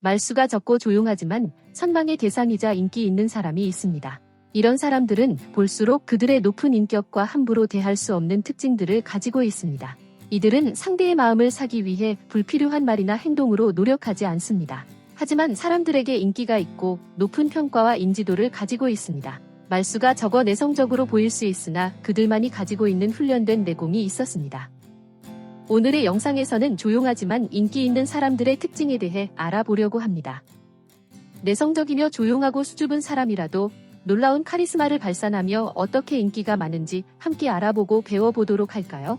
말수가 적고 조용하지만 선망의 대상이자 인기 있는 사람이 있습니다. 이런 사람들은 볼수록 그들의 높은 인격과 함부로 대할 수 없는 특징들을 가지고 있습니다. 이들은 상대의 마음을 사기 위해 불필요한 말이나 행동으로 노력하지 않습니다. 하지만 사람들에게 인기가 있고 높은 평가와 인지도를 가지고 있습니다. 말수가 적어 내성적으로 보일 수 있으나 그들만이 가지고 있는 훈련된 내공이 있었습니다. 오늘의 영상에서는 조용하지만 인기 있는 사람들의 특징에 대해 알아보려고 합니다. 내성적이며 조용하고 수줍은 사람이라도 놀라운 카리스마를 발산하며 어떻게 인기가 많은지 함께 알아보고 배워보도록 할까요?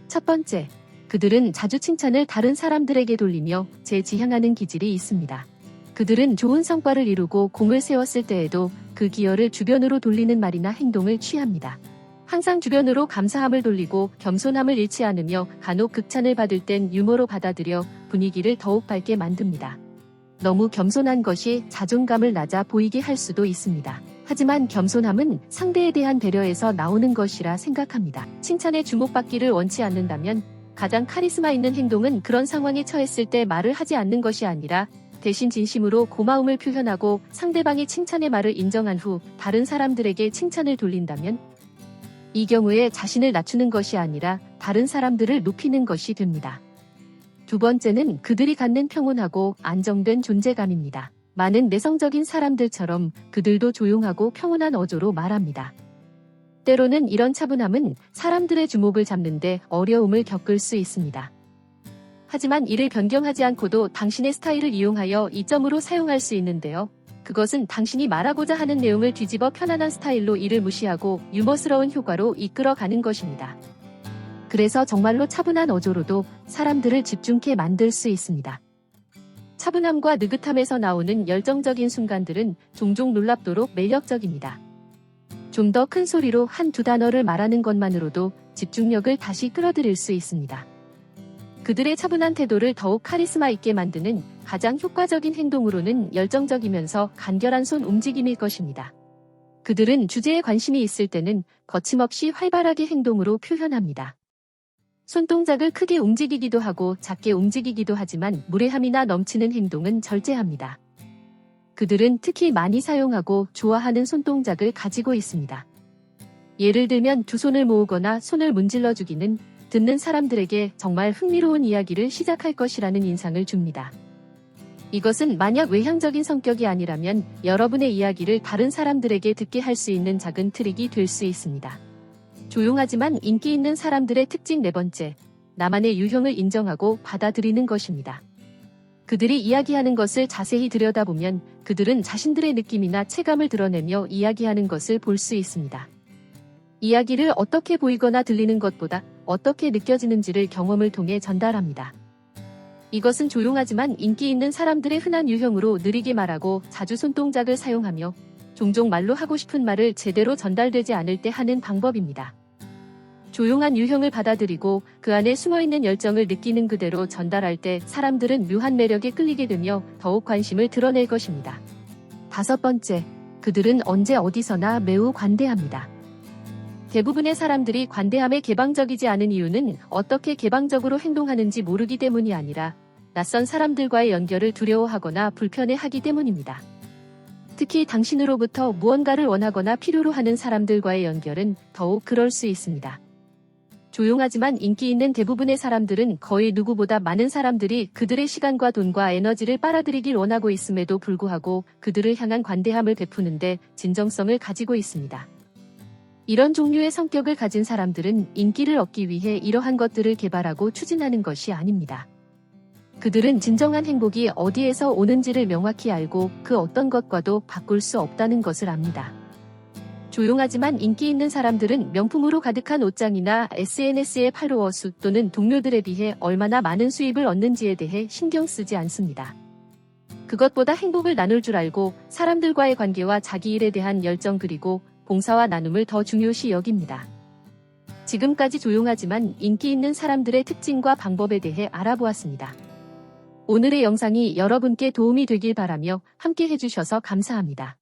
첫 번째, 그들은 자주 칭찬을 다른 사람들에게 돌리며 재지향하는 기질이 있습니다. 그들은 좋은 성과를 이루고 공을 세웠을 때에도 그 기여를 주변으로 돌리는 말이나 행동을 취합니다. 항상 주변으로 감사함을 돌리고 겸손함을 잃지 않으며 간혹 극찬을 받을 땐 유머로 받아들여 분위기를 더욱 밝게 만듭니다. 너무 겸손한 것이 자존감을 낮아 보이게 할 수도 있습니다. 하지만 겸손함은 상대에 대한 배려에서 나오는 것이라 생각합니다. 칭찬에 주목받기를 원치 않는다면 가장 카리스마 있는 행동은 그런 상황에 처했을 때 말을 하지 않는 것이 아니라 대신 진심으로 고마움을 표현하고 상대방의 칭찬의 말을 인정한 후 다른 사람들에게 칭찬을 돌린다면 이 경우에 자신을 낮추는 것이 아니라 다른 사람들을 높이는 것이 됩니다. 두 번째는 그들이 갖는 평온하고 안정된 존재감입니다. 많은 내성적인 사람들처럼 그들도 조용하고 평온한 어조로 말합니다. 때로는 이런 차분함은 사람들의 주목을 잡는데 어려움을 겪을 수 있습니다. 하지만 이를 변경하지 않고도 당신의 스타일을 이용하여 이점으로 사용할 수 있는데요. 그것은 당신이 말하고자 하는 내용을 뒤집어 편안한 스타일로 이를 무시하고 유머스러운 효과로 이끌어가는 것입니다. 그래서 정말로 차분한 어조로도 사람들을 집중케 만들 수 있습니다. 차분함과 느긋함에서 나오는 열정적인 순간들은 종종 놀랍도록 매력적입니다. 좀 더 큰 소리로 한두 단어를 말하는 것만으로도 집중력을 다시 끌어들일 수 있습니다. 그들의 차분한 태도를 더욱 카리스마 있게 만드는 가장 효과적인 행동으로는 열정적이면서 간결한 손 움직임일 것입니다. 그들은 주제에 관심이 있을 때는 거침없이 활발하게 행동으로 표현합니다. 손동작을 크게 움직이기도 하고 작게 움직이기도 하지만 무례함이나 넘치는 행동은 절제합니다. 그들은 특히 많이 사용하고 좋아하는 손동작을 가지고 있습니다. 예를 들면 두 손을 모으거나 손을 문질러 주기는 듣는 사람들에게 정말 흥미로운 이야기를 시작할 것이라는 인상을 줍니다. 이것은 만약 외향적인 성격이 아니라면 여러분의 이야기를 다른 사람들에게 듣게 할 수 있는 작은 트릭이 될 수 있습니다. 조용하지만 인기 있는 사람들의 특징 네 번째, 나만의 유형을 인정하고 받아들이는 것입니다. 그들이 이야기하는 것을 자세히 들여다보면 그들은 자신들의 느낌이나 체감을 드러내며 이야기하는 것을 볼 수 있습니다. 이야기를 어떻게 보이거나 들리는 것보다 어떻게 느껴지는지를 경험을 통해 전달합니다. 이것은 조용하지만 인기 있는 사람들의 흔한 유형으로 느리게 말하고 자주 손동작을 사용하며 종종 말로 하고 싶은 말을 제대로 전달되지 않을 때 하는 방법입니다. 조용한 유형을 받아들이고 그 안에 숨어있는 열정을 느끼는 그대로 전달할 때 사람들은 묘한 매력에 끌리게 되며 더욱 관심을 드러낼 것입니다. 다섯 번째, 그들은 언제 어디서나 매우 관대합니다. 대부분의 사람들이 관대함에 개방적이지 않은 이유는 어떻게 개방적으로 행동하는지 모르기 때문이 아니라 낯선 사람들과의 연결을 두려워하거나 불편해하기 때문입니다. 특히 당신으로부터 무언가를 원하거나 필요로 하는 사람들과의 연결은 더욱 그럴 수 있습니다. 조용하지만 인기 있는 대부분의 사람들은 거의 누구보다 많은 사람들이 그들의 시간과 돈과 에너지를 빨아들이길 원하고 있음에도 불구하고 그들을 향한 관대함을 베푸는데 진정성을 가지고 있습니다. 이런 종류의 성격을 가진 사람들은 인기를 얻기 위해 이러한 것들을 개발하고 추진하는 것이 아닙니다. 그들은 진정한 행복이 어디에서 오는지를 명확히 알고 그 어떤 것과도 바꿀 수 없다는 것을 압니다. 조용하지만 인기 있는 사람들은 명품으로 가득한 옷장이나 SNS의 팔로워 수 또는 동료들에 비해 얼마나 많은 수입을 얻는지에 대해 신경 쓰지 않습니다. 그것보다 행복을 나눌 줄 알고 사람들과의 관계와 자기 일에 대한 열정 그리고 봉사와 나눔을 더 중요시 여깁니다. 지금까지 조용하지만 인기 있는 사람들의 특징과 방법에 대해 알아보았습니다. 오늘의 영상이 여러분께 도움이 되길 바라며 함께 해주셔서 감사합니다.